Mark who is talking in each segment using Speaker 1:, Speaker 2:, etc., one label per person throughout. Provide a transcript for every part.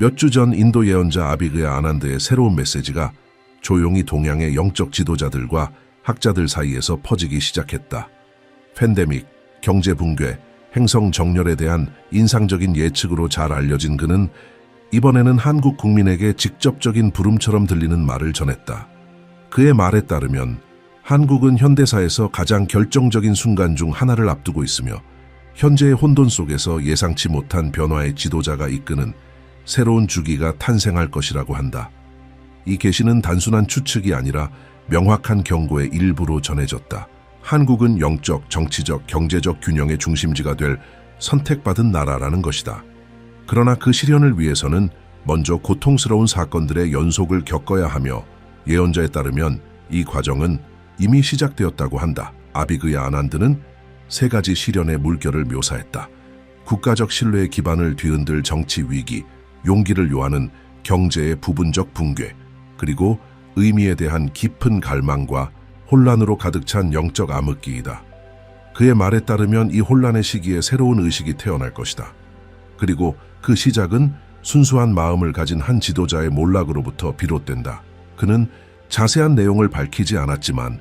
Speaker 1: 몇 주 전 인도 예언자 아비그야 아난드의 새로운 메시지가 조용히 동양의 영적 지도자들과 학자들 사이에서 퍼지기 시작했다. 팬데믹, 경제 붕괴, 행성 정렬에 대한 인상적인 예측으로 잘 알려진 그는 이번에는 한국 국민에게 직접적인 부름처럼 들리는 말을 전했다. 그의 말에 따르면 한국은 현대사에서 가장 결정적인 순간 중 하나를 앞두고 있으며 현재의 혼돈 속에서 예상치 못한 변화의 지도자가 이끄는 새로운 주기가 탄생할 것이라고 한다. 이 계시는 단순한 추측이 아니라 명확한 경고의 일부로 전해졌다. 한국은 영적, 정치적, 경제적 균형의 중심지가 될 선택받은 나라라는 것이다. 그러나 그 실현을 위해서는 먼저 고통스러운 사건들의 연속을 겪어야 하며 예언자에 따르면 이 과정은 이미 시작되었다고 한다. 아비그야 아난드는 세 가지 시련의 물결을 묘사했다. 국가적 신뢰의 기반을 뒤흔들 정치 위기, 용기를 요하는 경제의 부분적 붕괴, 그리고 의미에 대한 깊은 갈망과 혼란으로 가득 찬 영적 암흑기이다. 그의 말에 따르면 이 혼란의 시기에 새로운 의식이 태어날 것이다. 그리고 그 시작은 순수한 마음을 가진 한 지도자의 몰락으로부터 비롯된다. 그는 자세한 내용을 밝히지 않았지만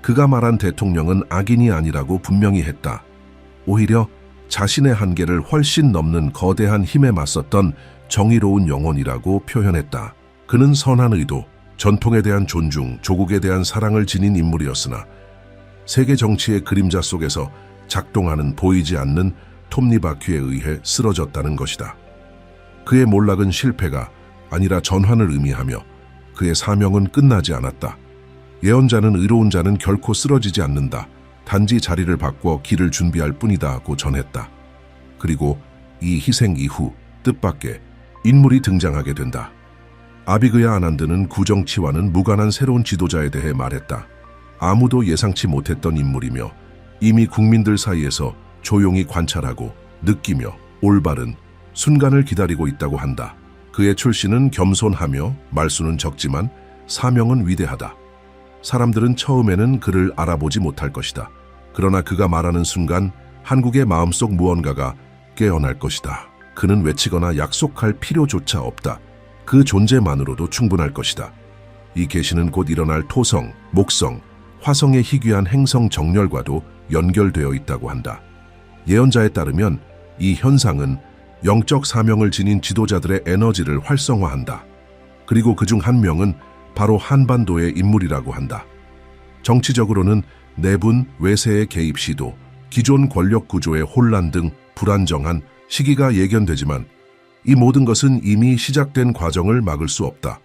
Speaker 1: 그가 말한 대통령은 악인이 아니라고 분명히 했다. 오히려 자신의 한계를 훨씬 넘는 거대한 힘에 맞섰던 정의로운 영혼이라고 표현했다. 그는 선한 의도, 전통에 대한 존중, 조국에 대한 사랑을 지닌 인물이었으나 세계 정치의 그림자 속에서 작동하는 보이지 않는 톱니바퀴에 의해 쓰러졌다는 것이다. 그의 몰락은 실패가 아니라 전환을 의미하며 그의 사명은 끝나지 않았다. 예언자는 의로운 자는 결코 쓰러지지 않는다. 단지 자리를 바꿔 길을 준비할 뿐이다고 전했다. 그리고 이 희생 이후 뜻밖의 인물이 등장하게 된다. 아비그야 아난드는 구정치와는 무관한 새로운 지도자에 대해 말했다. 아무도 예상치 못했던 인물이며 이미 국민들 사이에서 조용히 관찰하고 느끼며 올바른 순간을 기다리고 있다고 한다. 그의 출신은 겸손하며 말수는 적지만 사명은 위대하다. 사람들은 처음에는 그를 알아보지 못할 것이다. 그러나 그가 말하는 순간 한국의 마음속 무언가가 깨어날 것이다. 그는 외치거나 약속할 필요조차 없다. 그 존재만으로도 충분할 것이다. 이 계시는 곧 일어날 토성, 목성, 화성의 희귀한 행성 정렬과도 연결되어 있다고 한다. 예언자에 따르면 이 현상은 영적 사명을 지닌 지도자들의 에너지를 활성화한다. 그리고 그중 한 명은 바로 한반도의 인물이라고 한다. 정치적으로는 내분, 외세의 개입 시도, 기존 권력 구조의 혼란 등 불안정한 시기가 예견되지만 이 모든 것은 이미 시작된 과정을 막을 수 없다.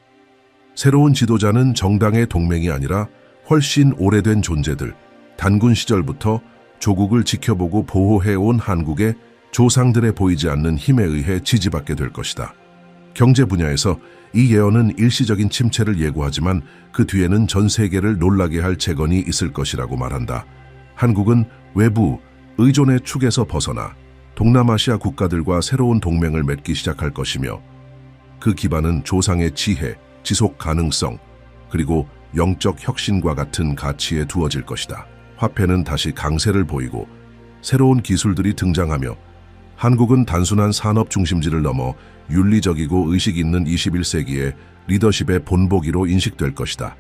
Speaker 1: 새로운 지도자는 정당의 동맹이 아니라 훨씬 오래된 존재들, 단군 시절부터 조국을 지켜보고 보호해온 한국의 조상들의 보이지 않는 힘에 의해 지지받게 될 것이다. 경제 분야에서 이 예언은 일시적인 침체를 예고하지만 그 뒤에는 전 세계를 놀라게 할 재건이 있을 것이라고 말한다. 한국은 외부 의존의 축에서 벗어나 동남아시아 국가들과 새로운 동맹을 맺기 시작할 것이며 그 기반은 조상의 지혜, 지속 가능성, 그리고 영적 혁신과 같은 가치에 두어질 것이다. 화폐는 다시 강세를 보이고 새로운 기술들이 등장하며 한국은 단순한 산업 중심지를 넘어 윤리적이고 의식 있는 21세기의 리더십의 본보기로 인식될 것이다.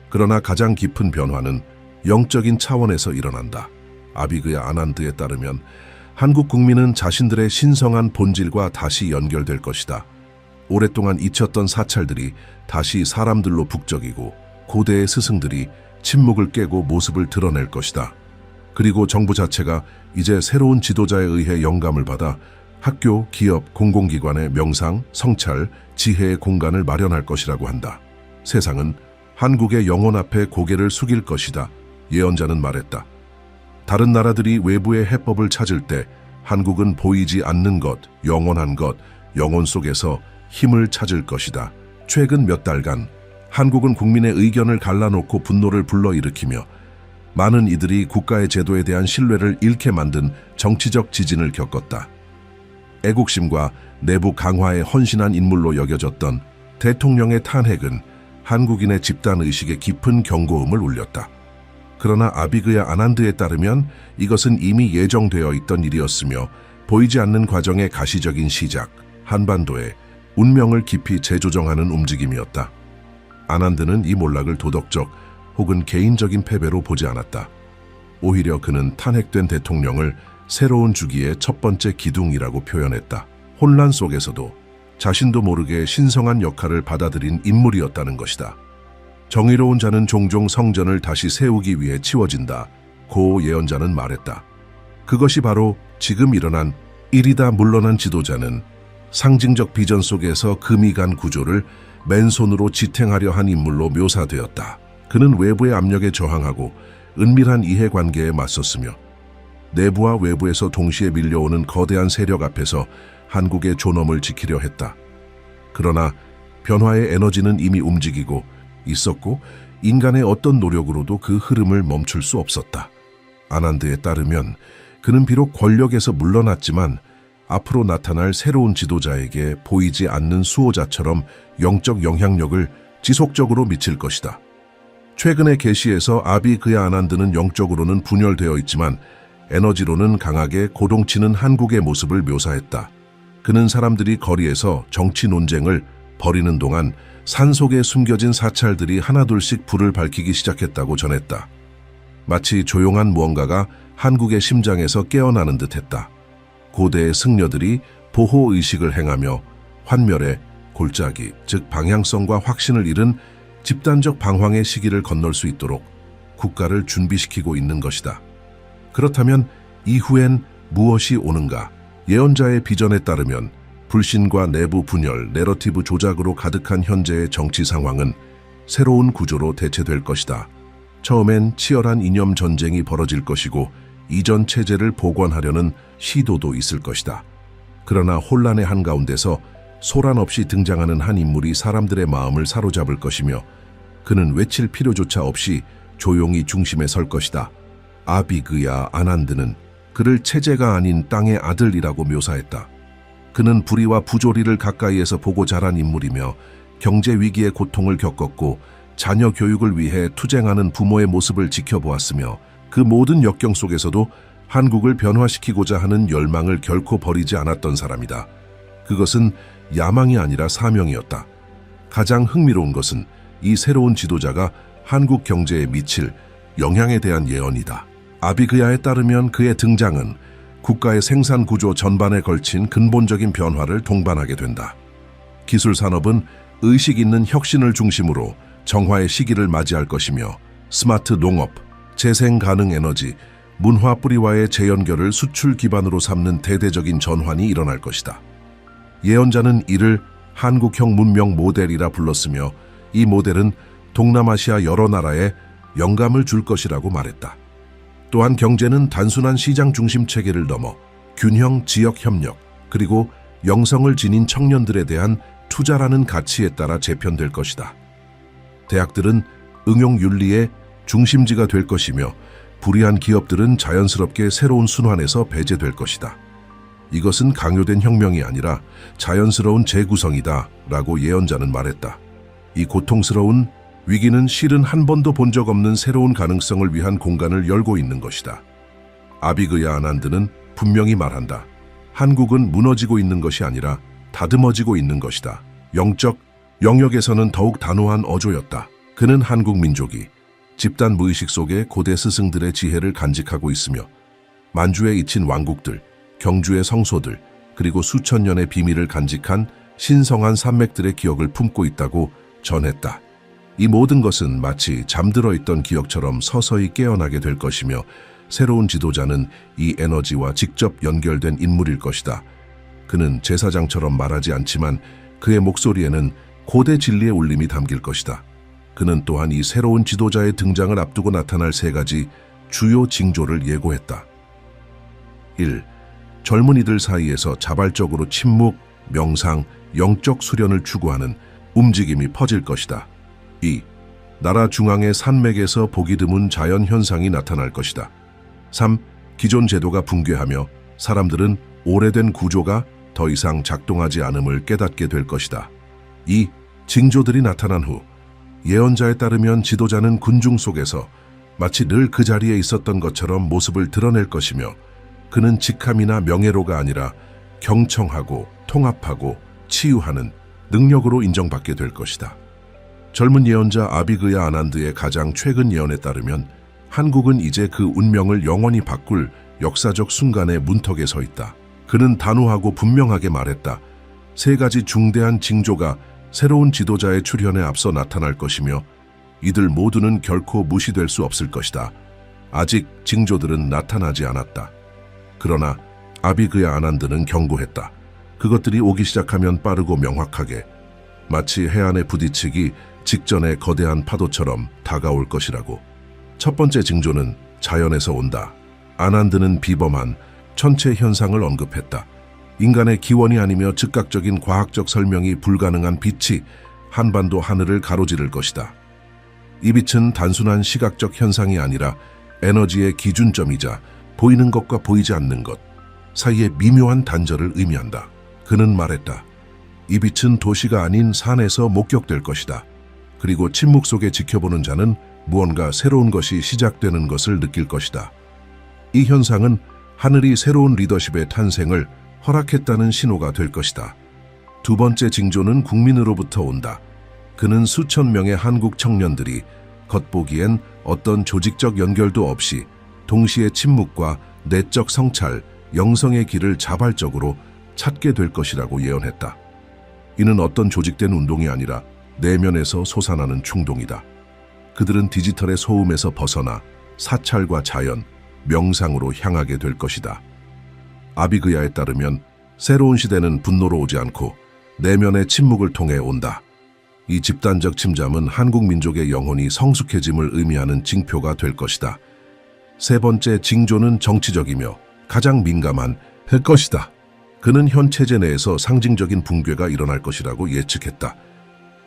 Speaker 1: 그러나 가장 깊은 변화는 영적인 차원에서 일어난다. 아비그야 아난드에 따르면 한국 국민은 자신들의 신성한 본질과 다시 연결될 것이다. 오랫동안 잊혔던 사찰들이 다시 사람들로 북적이고 고대의 스승들이 침묵을 깨고 모습을 드러낼 것이다. 그리고 정부 자체가 이제 새로운 지도자에 의해 영감을 받아 학교, 기업, 공공기관의 명상, 성찰, 지혜의 공간을 마련할 것이라고 한다. 세상은 한국의 영혼 앞에 고개를 숙일 것이다. 예언자는 말했다. 다른 나라들이 외부의 해법을 찾을 때 한국은 보이지 않는 것, 영원한 것, 영혼 속에서 힘을 찾을 것이다. 최근 몇 달간 한국은 국민의 의견을 갈라놓고 분노를 불러일으키며 많은 이들이 국가의 제도에 대한 신뢰를 잃게 만든 정치적 지진을 겪었다. 애국심과 내부 강화에 헌신한 인물로 여겨졌던 대통령의 탄핵은 한국인의 집단의식에 깊은 경고음을 울렸다. 그러나 아비그야 아난드에 따르면 이것은 이미 예정되어 있던 일이었으며 보이지 않는 과정의 가시적인 시작, 한반도에 운명을 깊이 재조정하는 움직임이었다. 아난드는 이 몰락을 도덕적 혹은 개인적인 패배로 보지 않았다. 오히려 그는 탄핵된 대통령을 새로운 주기의 첫 번째 기둥이라고 표현했다. 혼란 속에서도 자신도 모르게 신성한 역할을 받아들인 인물이었다는 것이다. 정의로운 자는 종종 성전을 다시 세우기 위해 치워진다. 고 예언자는 말했다. 그것이 바로 지금 일어난 일이다. 물러난 지도자는 상징적 비전 속에서 금이 간 구조를 맨손으로 지탱하려 한 인물로 묘사되었다. 그는 외부의 압력에 저항하고 은밀한 이해관계에 맞섰으며 내부와 외부에서 동시에 밀려오는 거대한 세력 앞에서 한국의 존엄을 지키려 했다. 그러나 변화의 에너지는 이미 움직이고 있었고 인간의 어떤 노력으로도 그 흐름을 멈출 수 없었다. 아난드에 따르면 그는 비록 권력에서 물러났지만 앞으로 나타날 새로운 지도자에게 보이지 않는 수호자처럼 영적 영향력을 지속적으로 미칠 것이다. 최근의 계시에서 아비그야 아난드는 영적으로는 분열되어 있지만 에너지로는 강하게 고동치는 한국의 모습을 묘사했다. 그는 사람들이 거리에서 정치 논쟁을 벌이는 동안 산속에 숨겨진 사찰들이 하나둘씩 불을 밝히기 시작했다고 전했다. 마치 조용한 무언가가 한국의 심장에서 깨어나는 듯했다. 고대의 승려들이 보호의식을 행하며 환멸의 골짜기, 즉 방향성과 확신을 잃은 집단적 방황의 시기를 건널 수 있도록 국가를 준비시키고 있는 것이다. 그렇다면 이후엔 무엇이 오는가? 예언자의 비전에 따르면 불신과 내부 분열, 내러티브 조작으로 가득한 현재의 정치 상황은 새로운 구조로 대체될 것이다. 처음엔 치열한 이념 전쟁이 벌어질 것이고 이전 체제를 복원하려는 시도도 있을 것이다. 그러나 혼란의 한가운데서 소란 없이 등장하는 한 인물이 사람들의 마음을 사로잡을 것이며 그는 외칠 필요조차 없이 조용히 중심에 설 것이다. 아비그야 아난드는 그를 체제가 아닌 땅의 아들이라고 묘사했다. 그는 불의와 부조리를 가까이에서 보고 자란 인물이며 경제 위기의 고통을 겪었고 자녀 교육을 위해 투쟁하는 부모의 모습을 지켜보았으며 그 모든 역경 속에서도 한국을 변화시키고자 하는 열망을 결코 버리지 않았던 사람이다. 그것은 야망이 아니라 사명이었다. 가장 흥미로운 것은 이 새로운 지도자가 한국 경제에 미칠 영향에 대한 예언이다. 아비그야에 따르면 그의 등장은 국가의 생산 구조 전반에 걸친 근본적인 변화를 동반하게 된다. 기술 산업은 의식 있는 혁신을 중심으로 정화의 시기를 맞이할 것이며 스마트 농업, 재생 가능 에너지, 문화 뿌리와의 재연결을 수출 기반으로 삼는 대대적인 전환이 일어날 것이다. 예언자는 이를 한국형 문명 모델이라 불렀으며 이 모델은 동남아시아 여러 나라에 영감을 줄 것이라고 말했다. 또한 경제는 단순한 시장 중심 체계를 넘어 균형 지역 협력 그리고 영성을 지닌 청년들에 대한 투자라는 가치에 따라 재편될 것이다. 대학들은 응용 윤리의 중심지가 될 것이며 불의한 기업들은 자연스럽게 새로운 순환에서 배제될 것이다. 이것은 강요된 혁명이 아니라 자연스러운 재구성이다 라고 예언자는 말했다. 이 고통스러운 위기는 실은 한 번도 본 적 없는 새로운 가능성을 위한 공간을 열고 있는 것이다. 아비그야 아난드는 분명히 말한다. 한국은 무너지고 있는 것이 아니라 다듬어지고 있는 것이다. 영적 영역에서는 더욱 단호한 어조였다. 그는 한국 민족이 집단 무의식 속에 고대 스승들의 지혜를 간직하고 있으며 만주에 잊힌 왕국들, 경주의 성소들, 그리고 수천 년의 비밀을 간직한 신성한 산맥들의 기억을 품고 있다고 전했다. 이 모든 것은 마치 잠들어 있던 기억처럼 서서히 깨어나게 될 것이며 새로운 지도자는 이 에너지와 직접 연결된 인물일 것이다. 그는 제사장처럼 말하지 않지만 그의 목소리에는 고대 진리의 울림이 담길 것이다. 그는 또한 이 새로운 지도자의 등장을 앞두고 나타날 세 가지 주요 징조를 예고했다. 1. 젊은이들 사이에서 자발적으로 침묵, 명상, 영적 수련을 추구하는 움직임이 퍼질 것이다. 2. 나라 중앙의 산맥에서 보기 드문 자연 현상이 나타날 것이다. 3. 기존 제도가 붕괴하며 사람들은 오래된 구조가 더 이상 작동하지 않음을 깨닫게 될 것이다. 2. 징조들이 나타난 후 예언자에 따르면 지도자는 군중 속에서 마치 늘 그 자리에 있었던 것처럼 모습을 드러낼 것이며 그는 직함이나 명예로가 아니라 경청하고 통합하고 치유하는 능력으로 인정받게 될 것이다. 젊은 예언자 아비그야 아난드의 가장 최근 예언에 따르면 한국은 이제 그 운명을 영원히 바꿀 역사적 순간의 문턱에 서 있다. 그는 단호하고 분명하게 말했다. 세 가지 중대한 징조가 새로운 지도자의 출현에 앞서 나타날 것이며 이들 모두는 결코 무시될 수 없을 것이다. 아직 징조들은 나타나지 않았다. 그러나 아비그야 아난드는 경고했다. 그것들이 오기 시작하면 빠르고 명확하게 마치 해안에 부딪히기 직전의 거대한 파도처럼 다가올 것이라고. 첫 번째 징조는 자연에서 온다. 아난드는 비범한 천체 현상을 언급했다. 인간의 기원이 아니며 즉각적인 과학적 설명이 불가능한 빛이 한반도 하늘을 가로지를 것이다. 이 빛은 단순한 시각적 현상이 아니라 에너지의 기준점이자 보이는 것과 보이지 않는 것 사이의 미묘한 단절을 의미한다. 그는 말했다. 이 빛은 도시가 아닌 산에서 목격될 것이다. 그리고 침묵 속에 지켜보는 자는 무언가 새로운 것이 시작되는 것을 느낄 것이다. 이 현상은 하늘이 새로운 리더십의 탄생을 허락했다는 신호가 될 것이다. 두 번째 징조는 국민으로부터 온다. 그는 수천 명의 한국 청년들이 겉보기엔 어떤 조직적 연결도 없이 동시에 침묵과 내적 성찰, 영성의 길을 자발적으로 찾게 될 것이라고 예언했다. 이는 어떤 조직된 운동이 아니라 내면에서 솟아나는 충동이다. 그들은 디지털의 소음에서 벗어나 사찰과 자연, 명상으로 향하게 될 것이다. 아비그야에 따르면 새로운 시대는 분노로 오지 않고 내면의 침묵을 통해 온다. 이 집단적 침잠은 한국 민족의 영혼이 성숙해짐을 의미하는 징표가 될 것이다. 세 번째 징조는 정치적이며 가장 민감한 것이다. 그는 현 체제 내에서 상징적인 붕괴가 일어날 것이라고 예측했다.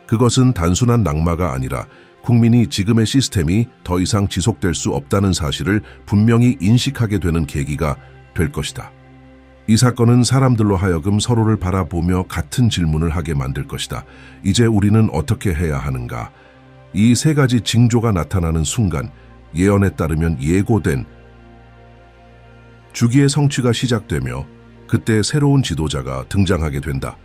Speaker 1: 그것은 단순한 낙마가 아니라 국민이 지금의 시스템이 더 이상 지속될 수 없다는 사실을 분명히 인식하게 되는 계기가 될 것이다. 이 사건은 사람들로 하여금 서로를 바라보며 같은 질문을 하게 만들 것이다. 이제 우리는 어떻게 해야 하는가? 이 세 가지 징조가 나타나는 순간 예언에 따르면 예고된 주기의 성취가 시작되며 그때 새로운 지도자가 등장하게 된다.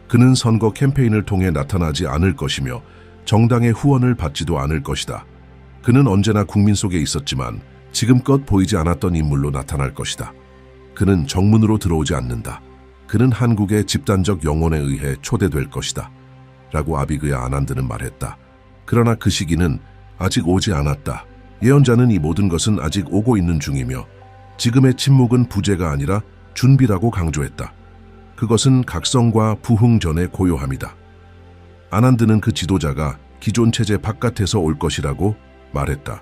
Speaker 1: 그는 선거 캠페인을 통해 나타나지 않을 것이며 정당의 후원을 받지도 않을 것이다. 그는 언제나 국민 속에 있었지만 지금껏 보이지 않았던 인물로 나타날 것이다. 그는 정문으로 들어오지 않는다. 그는 한국의 집단적 영혼에 의해 초대될 것이다. 라고 아비그야 아난드는 말했다. 그러나 그 시기는 아직 오지 않았다. 예언자는 이 모든 것은 아직 오고 있는 중이며 지금의 침묵은 부재가 아니라 준비라고 강조했다. 그것은 각성과 부흥 전의 고요함이다. 아난드는 그 지도자가 기존 체제 바깥에서 올 것이라고 말했다.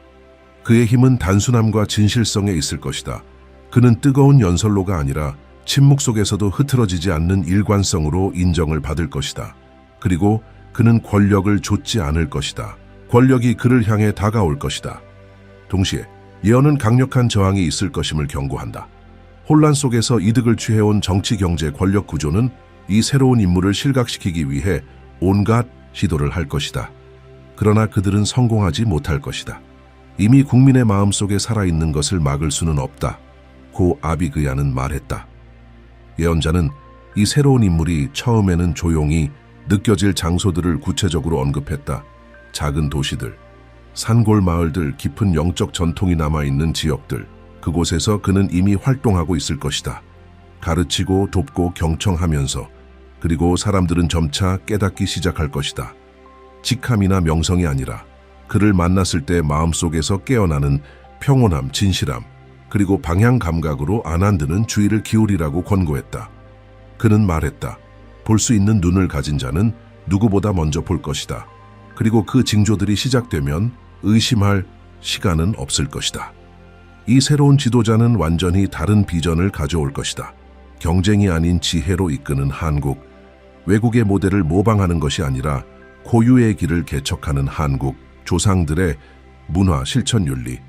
Speaker 1: 그의 힘은 단순함과 진실성에 있을 것이다. 그는 뜨거운 연설로가 아니라 침묵 속에서도 흐트러지지 않는 일관성으로 인정을 받을 것이다. 그리고 그는 권력을 좇지 않을 것이다. 권력이 그를 향해 다가올 것이다. 동시에 예언은 강력한 저항이 있을 것임을 경고한다. 혼란 속에서 이득을 취해온 정치, 경제, 권력 구조는 이 새로운 인물을 실각시키기 위해 온갖 시도를 할 것이다. 그러나 그들은 성공하지 못할 것이다. 이미 국민의 마음속에 살아있는 것을 막을 수는 없다. 고 아비그야는 말했다. 예언자는 이 새로운 인물이 처음에는 조용히 느껴질 장소들을 구체적으로 언급했다. 작은 도시들, 산골 마을들, 깊은 영적 전통이 남아있는 지역들, 그곳에서 그는 이미 활동하고 있을 것이다. 가르치고 돕고 경청하면서, 그리고 사람들은 점차 깨닫기 시작할 것이다. 직함이나 명성이 아니라 그를 만났을 때 마음속에서 깨어나는 평온함, 진실함, 그리고 방향 감각으로 아난드는 주의를 기울이라고 권고했다. 그는 말했다. 볼 수 있는 눈을 가진 자는 누구보다 먼저 볼 것이다. 그리고 그 징조들이 시작되면 의심할 시간은 없을 것이다. 이 새로운 지도자는 완전히 다른 비전을 가져올 것이다. 경쟁이 아닌 지혜로 이끄는 한국, 외국의 모델을 모방하는 것이 아니라 고유의 길을 개척하는 한국, 조상들의 문화, 실천 윤리,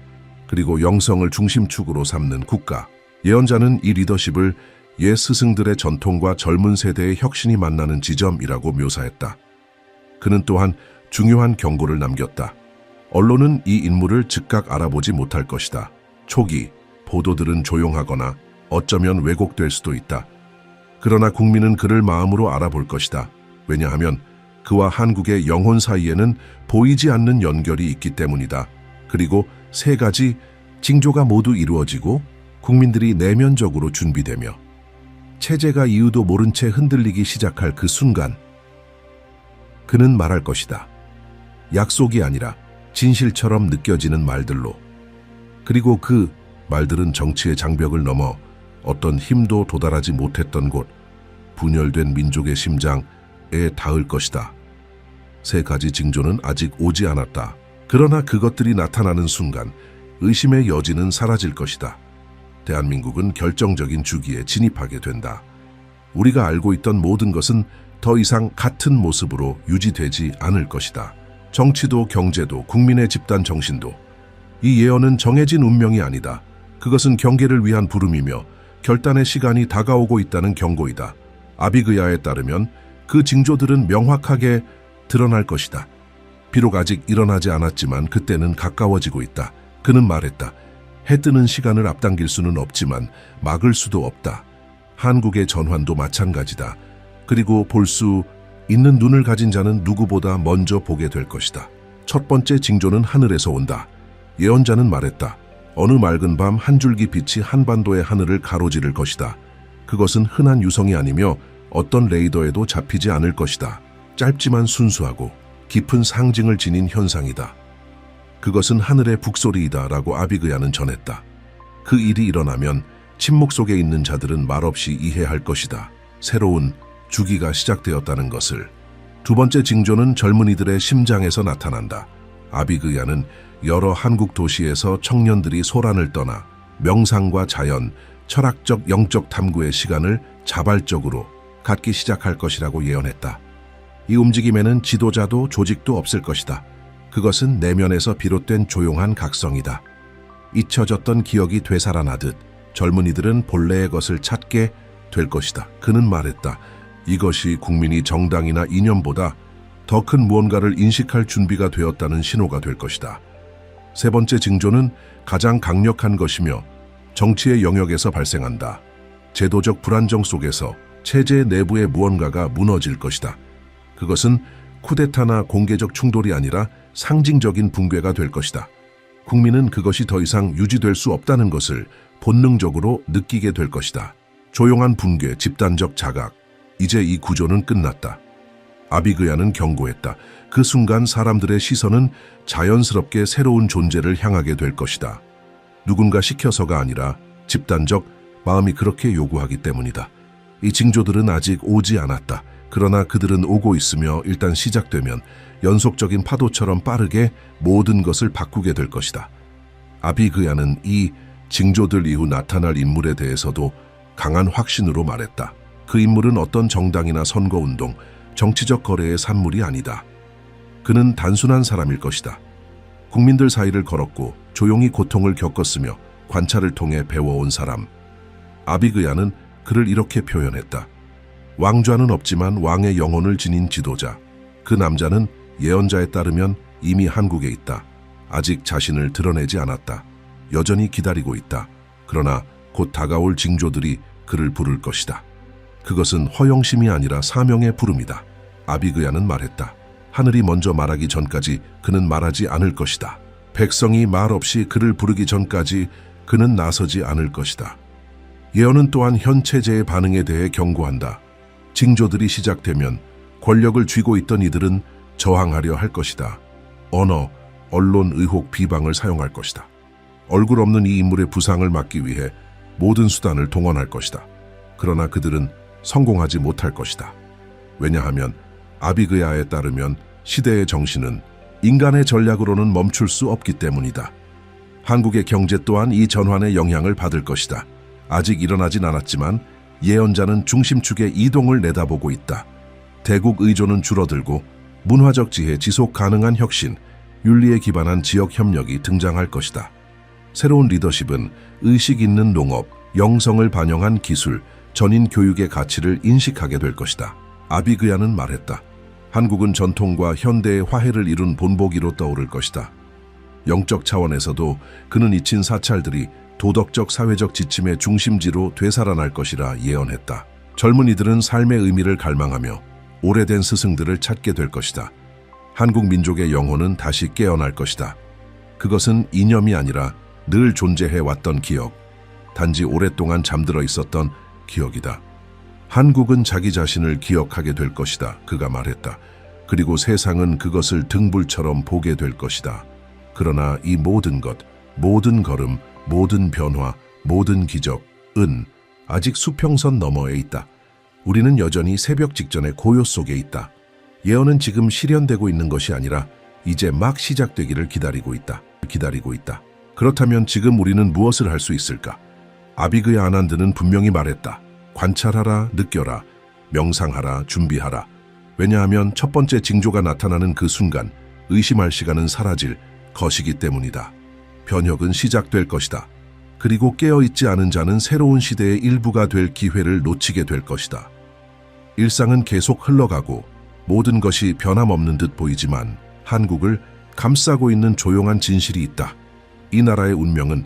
Speaker 1: 그리고 영성을 중심축으로 삼는 국가. 예언자는 이 리더십을 옛 스승들의 전통과 젊은 세대의 혁신이 만나는 지점이라고 묘사했다. 그는 또한 중요한 경고를 남겼다. 언론은 이 인물을 즉각 알아보지 못할 것이다. 초기, 보도들은 조용하거나 어쩌면 왜곡될 수도 있다. 그러나 국민은 그를 마음으로 알아볼 것이다. 왜냐하면 그와 한국의 영혼 사이에는 보이지 않는 연결이 있기 때문이다. 그리고 세 가지 징조가 모두 이루어지고 국민들이 내면적으로 준비되며 체제가 이유도 모른 채 흔들리기 시작할 그 순간 그는 말할 것이다. 약속이 아니라 진실처럼 느껴지는 말들로. 그리고 그 말들은 정치의 장벽을 넘어 어떤 힘도 도달하지 못했던 곳, 분열된 민족의 심장에 닿을 것이다. 세 가지 징조는 아직 오지 않았다. 그러나 그것들이 나타나는 순간 의심의 여지는 사라질 것이다. 대한민국은 결정적인 주기에 진입하게 된다. 우리가 알고 있던 모든 것은 더 이상 같은 모습으로 유지되지 않을 것이다. 정치도 경제도 국민의 집단 정신도. 이 예언은 정해진 운명이 아니다. 그것은 경계를 위한 부름이며 결단의 시간이 다가오고 있다는 경고이다. 아비그야에 따르면 그 징조들은 명확하게 드러날 것이다. 비록 아직 일어나지 않았지만 그때는 가까워지고 있다. 그는 말했다. 해 뜨는 시간을 앞당길 수는 없지만 막을 수도 없다. 한국의 전환도 마찬가지다. 그리고 볼 수 있는 눈을 가진 자는 누구보다 먼저 보게 될 것이다. 첫 번째 징조는 하늘에서 온다. 예언자는 말했다. 어느 맑은 밤 한 줄기 빛이 한반도의 하늘을 가로지를 것이다. 그것은 흔한 유성이 아니며 어떤 레이더에도 잡히지 않을 것이다. 짧지만 순수하고 깊은 상징을 지닌 현상이다. 그것은 하늘의 북소리이다 라고 아비그야는 전했다. 그 일이 일어나면 침묵 속에 있는 자들은 말없이 이해할 것이다. 새로운 주기가 시작되었다는 것을. 두 번째 징조는 젊은이들의 심장에서 나타난다. 아비그야는 여러 한국 도시에서 청년들이 소란을 떠나 명상과 자연, 철학적 영적 탐구의 시간을 자발적으로 갖기 시작할 것이라고 예언했다. 이 움직임에는 지도자도 조직도 없을 것이다. 그것은 내면에서 비롯된 조용한 각성이다. 잊혀졌던 기억이 되살아나듯 젊은이들은 본래의 것을 찾게 될 것이다. 그는 말했다. 이것이 국민이 정당이나 이념보다 더 큰 무언가를 인식할 준비가 되었다는 신호가 될 것이다. 세 번째 징조는 가장 강력한 것이며 정치의 영역에서 발생한다. 제도적 불안정 속에서 체제 내부의 무언가가 무너질 것이다. 그것은 쿠데타나 공개적 충돌이 아니라 상징적인 붕괴가 될 것이다. 국민은 그것이 더 이상 유지될 수 없다는 것을 본능적으로 느끼게 될 것이다. 조용한 붕괴, 집단적 자각. 이제 이 구조는 끝났다. 아비그야는 경고했다. 그 순간 사람들의 시선은 자연스럽게 새로운 존재를 향하게 될 것이다. 누군가 시켜서가 아니라 집단적 마음이 그렇게 요구하기 때문이다. 이 징조들은 아직 오지 않았다. 그러나 그들은 오고 있으며 일단 시작되면 연속적인 파도처럼 빠르게 모든 것을 바꾸게 될 것이다. 아비그야는 이 징조들 이후 나타날 인물에 대해서도 강한 확신으로 말했다. 그 인물은 어떤 정당이나 선거운동, 정치적 거래의 산물이 아니다. 그는 단순한 사람일 것이다. 국민들 사이를 걸었고 조용히 고통을 겪었으며 관찰을 통해 배워온 사람. 아비그야는 그를 이렇게 표현했다. 왕좌는 없지만 왕의 영혼을 지닌 지도자. 그 남자는 예언자에 따르면 이미 한국에 있다. 아직 자신을 드러내지 않았다. 여전히 기다리고 있다. 그러나 곧 다가올 징조들이 그를 부를 것이다. 그것은 허영심이 아니라 사명의 부름이다. 아비그야는 말했다. 하늘이 먼저 말하기 전까지 그는 말하지 않을 것이다. 백성이 말없이 그를 부르기 전까지 그는 나서지 않을 것이다. 예언은 또한 현 체제의 반응에 대해 경고한다. 징조들이 시작되면 권력을 쥐고 있던 이들은 저항하려 할 것이다. 언어, 언론, 의혹, 비방을 사용할 것이다. 얼굴 없는 이 인물의 부상을 막기 위해 모든 수단을 동원할 것이다. 그러나 그들은 성공하지 못할 것이다. 왜냐하면 아비그야에 따르면 시대의 정신은 인간의 전략으로는 멈출 수 없기 때문이다. 한국의 경제 또한 이 전환의 영향을 받을 것이다. 아직 일어나진 않았지만 예언자는 중심축의 이동을 내다보고 있다. 대국 의존은 줄어들고 문화적 지혜, 지속 가능한 혁신, 윤리에 기반한 지역 협력이 등장할 것이다. 새로운 리더십은 의식 있는 농업, 영성을 반영한 기술, 전인 교육의 가치를 인식하게 될 것이다. 아비그야는 말했다. 한국은 전통과 현대의 화해를 이룬 본보기로 떠오를 것이다. 영적 차원에서도 그는 잊힌 사찰들이 도덕적 사회적 지침의 중심지로 되살아날 것이라 예언했다. 젊은이들은 삶의 의미를 갈망하며 오래된 스승들을 찾게 될 것이다. 한국 민족의 영혼은 다시 깨어날 것이다. 그것은 이념이 아니라 늘 존재해 왔던 기억, 단지 오랫동안 잠들어 있었던 기억이다. 한국은 자기 자신을 기억하게 될 것이다. 그가 말했다. 그리고 세상은 그것을 등불처럼 보게 될 것이다. 그러나 이 모든 것, 모든 걸음, 모든 변화, 모든 기적은 아직 수평선 너머에 있다. 우리는 여전히 새벽 직전의 고요 속에 있다. 예언은 지금 실현되고 있는 것이 아니라 이제 막 시작되기를 기다리고 있다. 그렇다면 지금 우리는 무엇을 할 수 있을까? 아비그의 아난드는 분명히 말했다. 관찰하라, 느껴라, 명상하라, 준비하라. 왜냐하면 첫 번째 징조가 나타나는 그 순간 의심할 시간은 사라질 것이기 때문이다. 변혁은 시작될 것이다. 그리고 깨어있지 않은 자는 새로운 시대의 일부가 될 기회를 놓치게 될 것이다. 일상은 계속 흘러가고 모든 것이 변함없는 듯 보이지만 한국을 감싸고 있는 조용한 진실이 있다. 이 나라의 운명은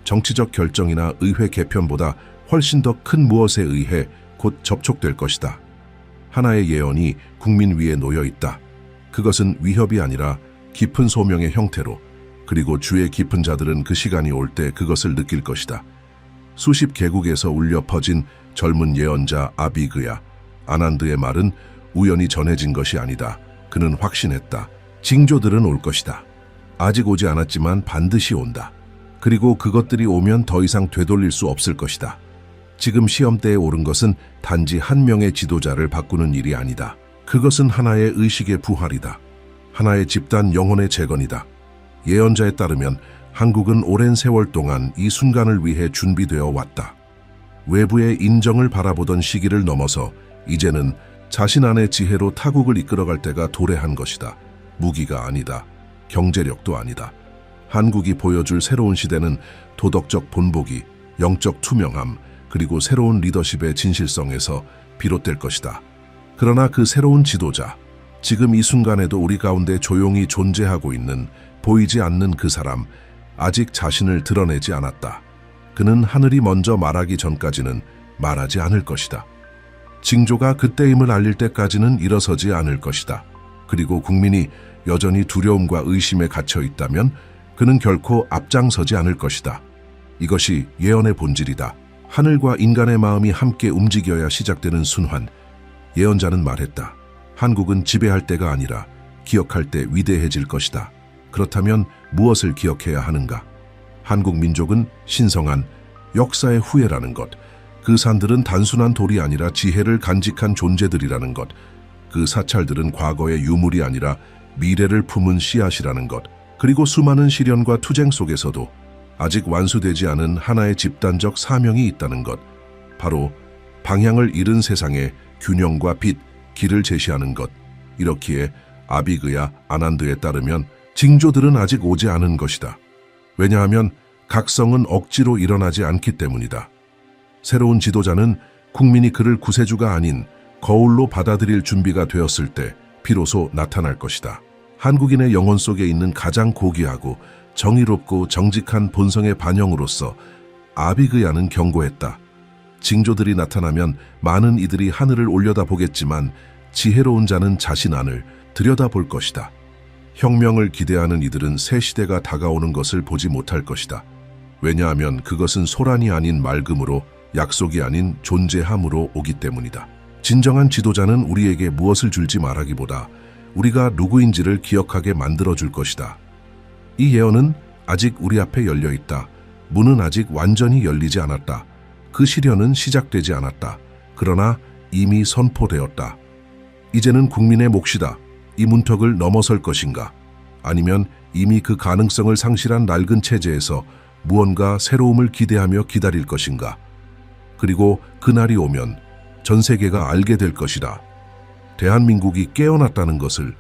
Speaker 1: 정치적 결정이나 의회 개편보다 훨씬 더 큰 무엇에 의해 곧 접촉될 것이다. 하나의 예언이 국민 위에 놓여 있다. 그것은 위협이 아니라 깊은 소명의 형태로, 그리고 주의 깊은 자들은 그 시간이 올 때 그것을 느낄 것이다. 수십 개국에서 울려 퍼진 젊은 예언자 아비그야 아난드의 말은 우연히 전해진 것이 아니다. 그는 확신했다. 징조들은 올 것이다. 아직 오지 않았지만 반드시 온다. 그리고 그것들이 오면 더 이상 되돌릴 수 없을 것이다. 지금 시험대에 오른 것은 단지 한 명의 지도자를 바꾸는 일이 아니다. 그것은 하나의 의식의 부활이다. 하나의 집단 영혼의 재건이다. 예언자에 따르면 한국은 오랜 세월 동안 이 순간을 위해 준비되어 왔다. 외부의 인정을 바라보던 시기를 넘어서 이제는 자신 안의 지혜로 타국을 이끌어갈 때가 도래한 것이다. 무기가 아니다. 경제력도 아니다. 한국이 보여줄 새로운 시대는 도덕적 본보기, 영적 투명함, 그리고 새로운 리더십의 진실성에서 비롯될 것이다. 그러나 그 새로운 지도자, 지금 이 순간에도 우리 가운데 조용히 존재하고 있는, 보이지 않는 그 사람, 아직 자신을 드러내지 않았다. 그는 하늘이 먼저 말하기 전까지는 말하지 않을 것이다. 징조가 그때임을 알릴 때까지는 일어서지 않을 것이다. 그리고 국민이 여전히 두려움과 의심에 갇혀 있다면 그는 결코 앞장서지 않을 것이다. 이것이 예언의 본질이다. 하늘과 인간의 마음이 함께 움직여야 시작되는 순환. 예언자는 말했다. 한국은 지배할 때가 아니라 기억할 때 위대해질 것이다. 그렇다면 무엇을 기억해야 하는가? 한국 민족은 신성한 역사의 후예라는 것. 그 산들은 단순한 돌이 아니라 지혜를 간직한 존재들이라는 것. 그 사찰들은 과거의 유물이 아니라 미래를 품은 씨앗이라는 것. 그리고 수많은 시련과 투쟁 속에서도 아직 완수되지 않은 하나의 집단적 사명이 있다는 것. 바로 방향을 잃은 세상에 균형과 빛, 길을 제시하는 것. 이렇기에 아비그야 아난드에 따르면 징조들은 아직 오지 않은 것이다. 왜냐하면 각성은 억지로 일어나지 않기 때문이다. 새로운 지도자는 국민이 그를 구세주가 아닌 거울로 받아들일 준비가 되었을 때 비로소 나타날 것이다. 한국인의 영혼 속에 있는 가장 고귀하고 정의롭고 정직한 본성의 반영으로서 아비그야는 경고했다. 징조들이 나타나면 많은 이들이 하늘을 올려다보겠지만 지혜로운 자는 자신 안을 들여다볼 것이다. 혁명을 기대하는 이들은 새 시대가 다가오는 것을 보지 못할 것이다. 왜냐하면 그것은 소란이 아닌 맑음으로, 약속이 아닌 존재함으로 오기 때문이다. 진정한 지도자는 우리에게 무엇을 줄지 말하기보다 우리가 누구인지를 기억하게 만들어줄 것이다. 이 예언은 아직 우리 앞에 열려 있다. 문은 아직 완전히 열리지 않았다. 그 시련은 시작되지 않았다. 그러나 이미 선포되었다. 이제는 국민의 몫이다. 이 문턱을 넘어설 것인가? 아니면 이미 그 가능성을 상실한 낡은 체제에서 무언가 새로움을 기대하며 기다릴 것인가? 그리고 그날이 오면 전 세계가 알게 될 것이다. 대한민국이 깨어났다는 것을